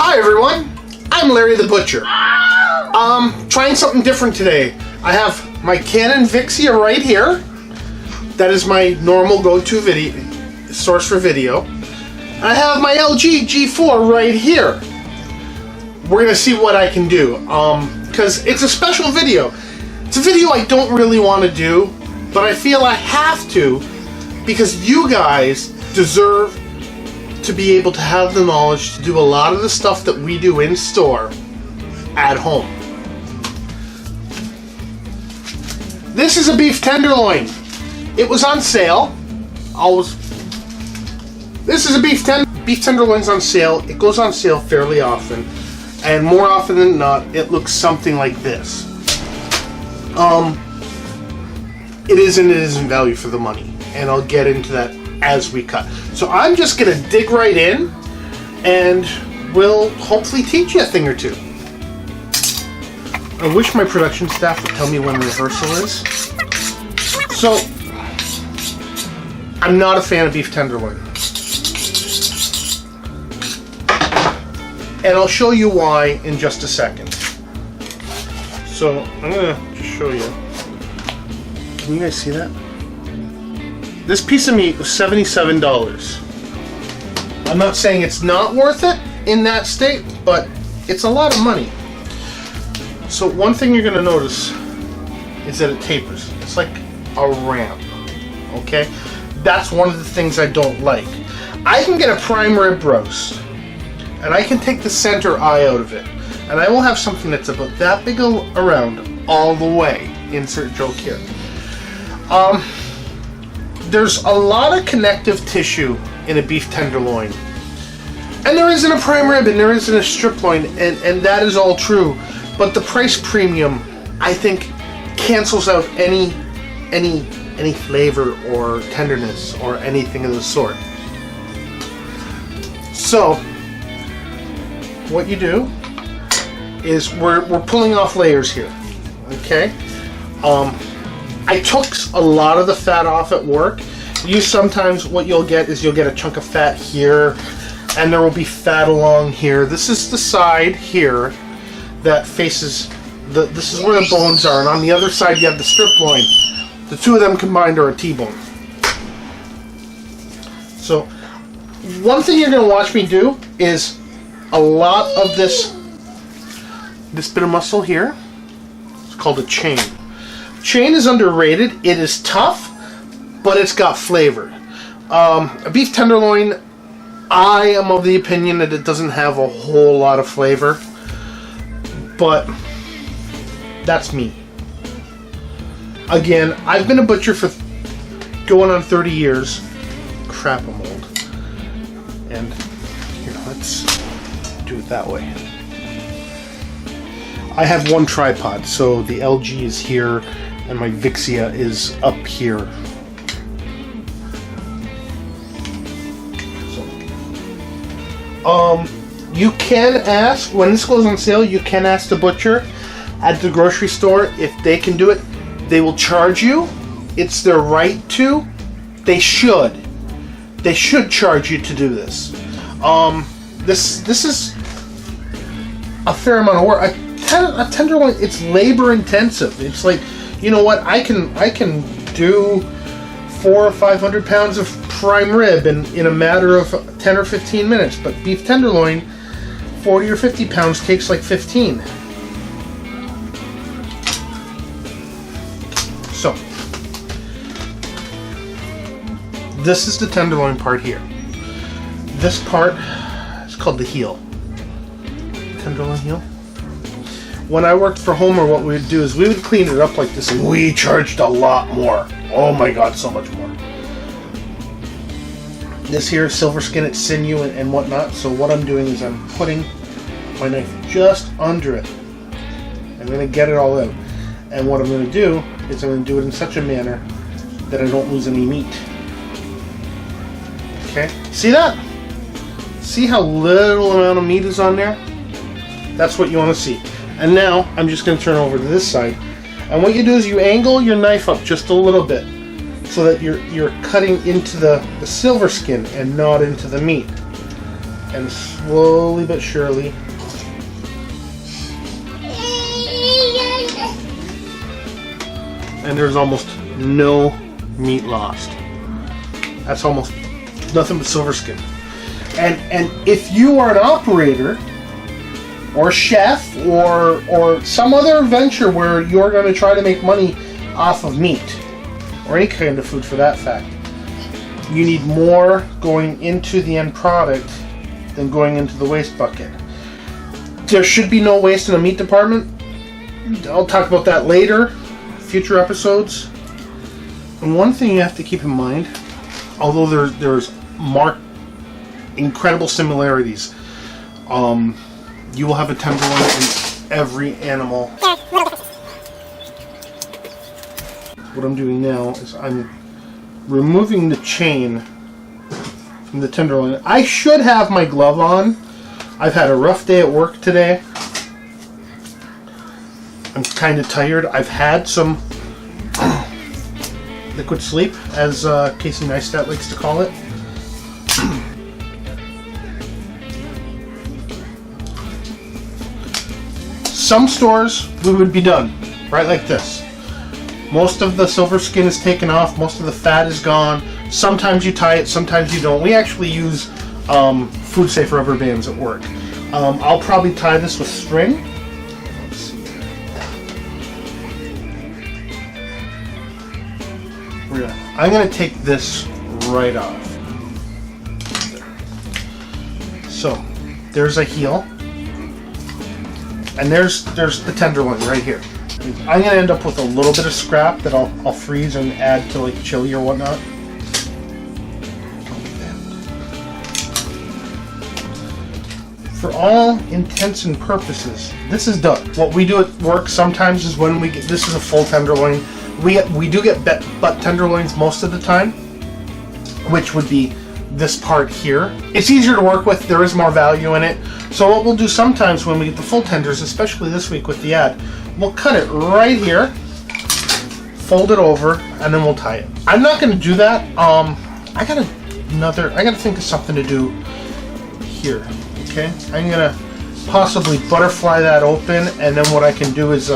Hi everyone, I'm Larry the Butcher. Trying something different today. I have my Canon Vixia right here. That is my normal go-to video source for video. And I have my LG G4 right here. We're gonna see what I can do. Because it's a special video. It's a video I don't really want to do, but I feel I have to because you guys deserve to be able to have the knowledge to do a lot of the stuff that we do in store at home. This is a beef tenderloin. It was on sale. This is a beef tenderloin's on sale. It goes on sale fairly often, and more often than not, it looks something like this. It isn't value for the money, and I'll get into that as we cut. So I'm just gonna dig right in, and we'll hopefully teach you a thing or two. I wish my production staff would tell me when rehearsal is. So, I'm not a fan of beef tenderloin. And I'll show you why in just a second. So, I'm gonna just show you. Can you guys see that? This piece of meat was $77. I'm not saying it's not worth it in that state, but it's a lot of money. So one thing you're going to notice is that it tapers. It's like a ramp, okay? That's one of the things I don't like. I can get a prime rib roast, and I can take the center eye out of it, and I will have something that's about that big around all the way. Insert joke here. There's a lot of connective tissue in a beef tenderloin. And there isn't a prime rib and there isn't a strip loin, and that is all true. But the price premium, I think, cancels out any flavor or tenderness or anything of the sort. So, what you do is we're pulling off layers here, okay? I took a lot of the fat off at work. Sometimes what you'll get is you'll get a chunk of fat here, and there will be fat along here. This is the side here that faces this is where the bones are, and on the other side you have the strip loin. The two of them combined are a T-bone. So one thing you're going to watch me do is a lot of this bit of muscle here. It's called a chain. Chain is underrated. It is tough, but it's got flavor. A beef tenderloin, I am of the opinion that it doesn't have a whole lot of flavor, but that's me. Again, I've been a butcher for going on 30 years. Crap, I'm old. And here, let's do it that way. I have one tripod, so the LG is here and my Vixia is up here. So, you can ask, when this goes on sale, you can ask the butcher at the grocery store if they can do it. They will charge you. It's their right to. They should. They should charge you to do this. This is a fair amount of work. A tenderloin, it's labor intensive. It's like, you know what, I can do 400 or 500 pounds of prime rib in a matter of 10 or 15 minutes, but beef tenderloin, 40 or 50 pounds takes like 15. So, this is the tenderloin part here. This part is called the heel. Tenderloin heel. When I worked for Homer, what we would do is we would clean it up like this, and we charged a lot more. Oh my God, so much more. This here is silver skin, it's sinew and whatnot. So what I'm doing is I'm putting my knife just under it. I'm going to get it all out. And what I'm going to do is I'm going to do it in such a manner that I don't lose any meat. Okay, see that? See how little amount of meat is on there? That's what you want to see. And now I'm just going to turn over to this side. And what you do is you angle your knife up just a little bit so that you're cutting into the silver skin and not into the meat. And slowly but surely, and there's almost no meat lost. That's almost nothing but silver skin. And if you are an operator or chef or some other venture where you're going to try to make money off of meat or any kind of food for that fact, you need more going into the end product than going into the waste bucket. There should be no waste in a meat department. I'll talk about that later, future episodes. And one thing you have to keep in mind, although there's marked incredible similarities, you will have a tenderloin in every animal. What I'm doing now is I'm removing the chain from the tenderloin. I should have my glove on. I've had a rough day at work today. I'm kind of tired. I've had some liquid sleep, as Casey Neistat likes to call it. Some stores we would be done right like this. Most of the silver skin is taken off, most of the fat is gone. Sometimes you tie it, sometimes you don't. We actually use food safe rubber bands at work. I'll probably tie this with string. Let's see. I'm going to take this right off. So there's a heel. And there's the tenderloin right here. I'm gonna end up with a little bit of scrap that I'll freeze and add to like chili or whatnot. For all intents and purposes, this is done. What we do at work sometimes is when we get, this is a full tenderloin. We do get butt tenderloins most of the time, which would be this part here. It's easier to work with, there is more value in it. So what we'll do sometimes when we get the full tenders, especially this week with the ad, we'll cut it right here, fold it over, and then we'll tie it. I'm not going to do that. I gotta think of something to do here. Okay, I'm gonna possibly butterfly that open, and then what I can do is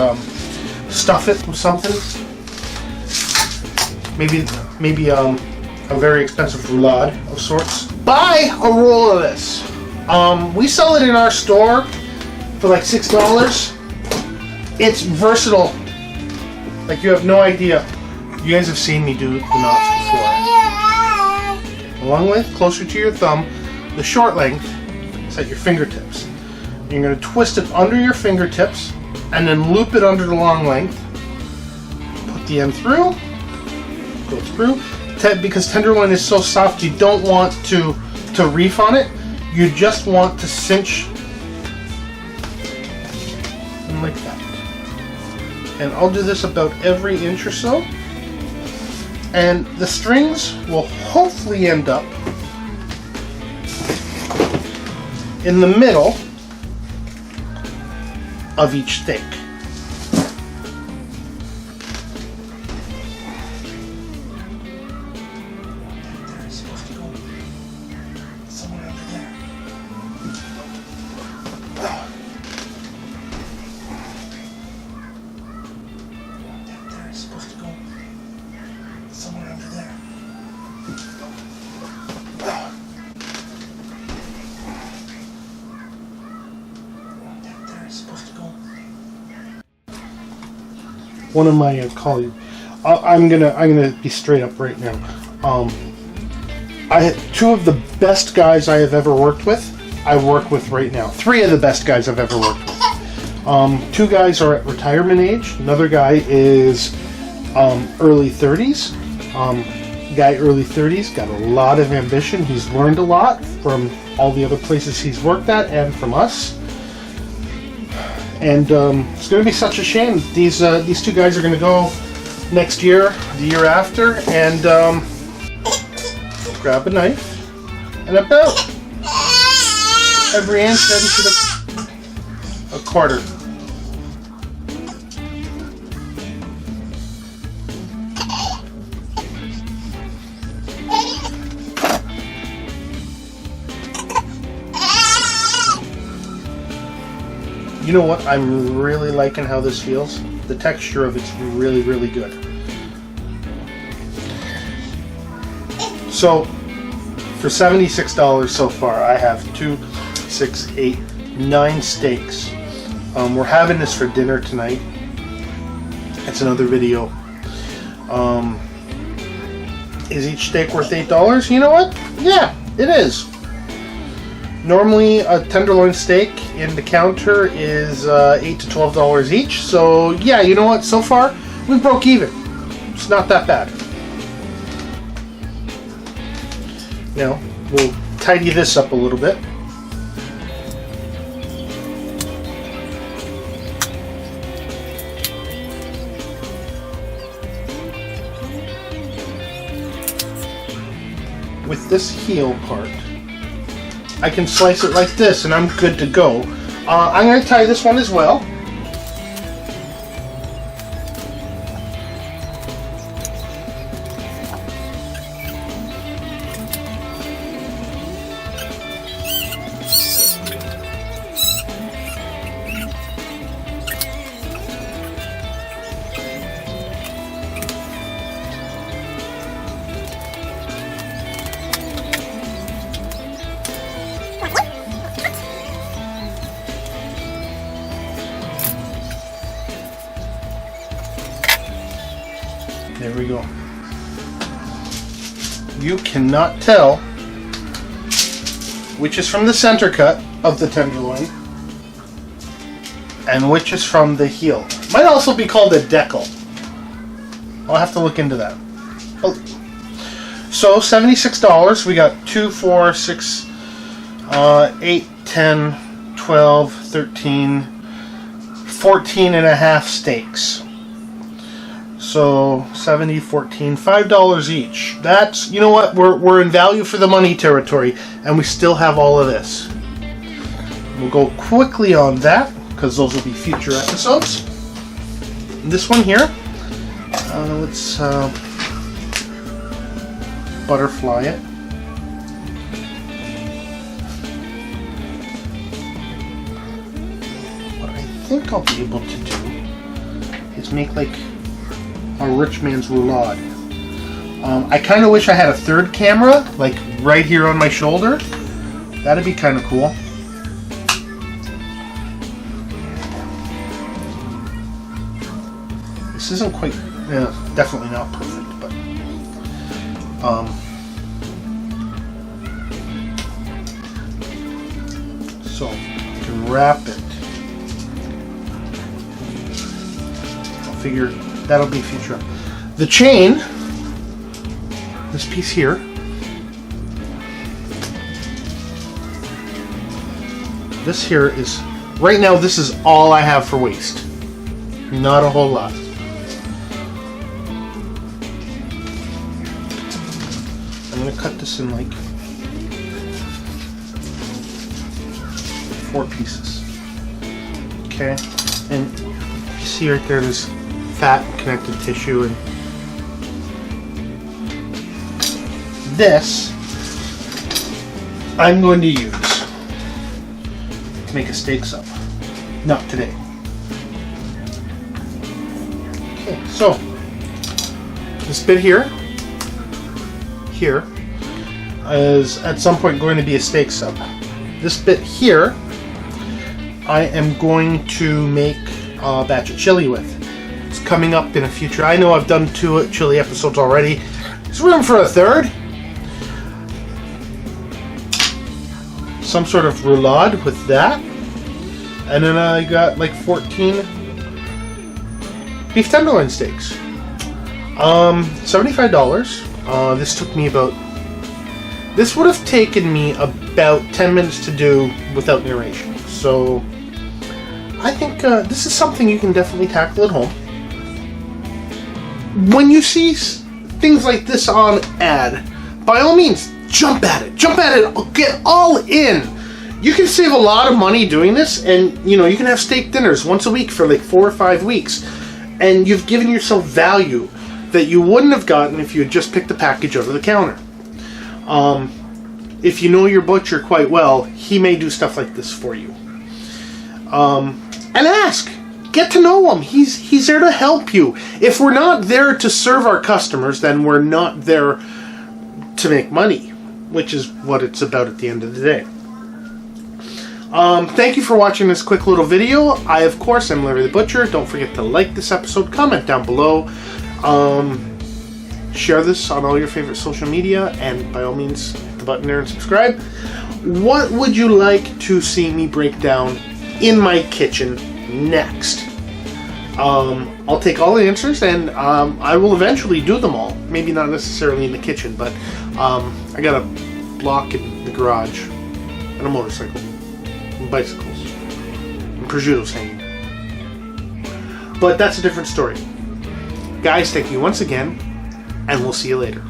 stuff it with something. Maybe a very expensive roulade of sorts. Buy a roll of this. We sell it in our store for like $6. It's versatile. Like you have no idea. You guys have seen me do the knots before. Along with, closer to your thumb, the short length is at your fingertips. You're going to twist it under your fingertips and then loop it under the long length. Put the end through. Go through. Because tenderloin is so soft, you don't want to reef on it. You just want to cinch like that. And I'll do this about every inch or so. And the strings will hopefully end up in the middle of each steak. One of my colleagues, I'm gonna be straight up right now. I had two of the best guys I have ever worked with. I work with right now. Three of the best guys I've ever worked with. Two guys are at retirement age. Another guy is early 30s. Guy early 30s, got a lot of ambition. He's learned a lot from all the other places he's worked at and from us. And it's going to be such a shame. These two guys are going to go next year, the year after, and grab a knife and about every inch into a quarter. You know what? I'm really liking how this feels. The texture of it's really, really good. So, for $76 so far, I have 2, 6, 8, 9 steaks. We're having this for dinner tonight. It's another video. Is each steak worth $8? You know what? Yeah, it is. Normally, a tenderloin steak in the counter is $8 to $12 each. So, yeah, you know what? So far, we broke even. It's not that bad. Now, we'll tidy this up a little bit. With this heel part, I can slice it like this and I'm good to go. I'm going to tie this one as well. There we go. You cannot tell which is from the center cut of the tenderloin and which is from the heel. Might also be called a decal. I'll have to look into that. Oh. So $76. We got 2, 4, 6, 8, 10, 12, 13, 14 and a half steaks. So 70, 14, $5 each. That's, you know what, we're in value for the money territory, and we still have all of this. We'll go quickly on that because those will be future episodes. This one here, let's butterfly it. What I think I'll be able to do is make like a rich man's roulade. I kind of wish I had a third camera, like right here on my shoulder. That'd be kind of cool. This isn't quite, definitely not perfect, but so I can wrap it. I'll figure that'll be future. The chain, this piece here, this here is, right now this is all I have for waste. Not a whole lot. I'm going to cut this in like 4 pieces. Okay, and you see right there's fat and connective tissue, and this I'm going to use to make a steak sub. Not today. Okay, so this bit here is at some point going to be a steak sub. This bit here I am going to make a batch of chili with. It's coming up in a future. I know I've done 2 chili episodes already. There's room for a third. Some sort of roulade with that. And then I got like 14 beef tenderloin steaks. $75. This took me this would have taken me about 10 minutes to do without narration. So I think this is something you can definitely tackle at home. When you see things like this on ad, by all means, jump at it, get all in. You can save a lot of money doing this, and you can have steak dinners once a week for like 4 or 5 weeks, and you've given yourself value that you wouldn't have gotten if you had just picked the package out of the counter. If you know your butcher quite well, he may do stuff like this for you. and ask. Get to know him. He's there to help you. If we're not there to serve our customers, then we're not there to make money, which is what it's about at the end of the day. Thank you for watching this quick little video. I, of course, am Larry the Butcher. Don't forget to like this episode, comment down below, share this on all your favorite social media, and by all means, hit the button there and subscribe. What would you like to see me break down in my kitchen next? I'll take all the answers, and I will eventually do them all. Maybe not necessarily in the kitchen, but I got a block in the garage, and a motorcycle, and bicycles, and prosciuttos hanging. But that's a different story. Guys, thank you once again, and we'll see you later.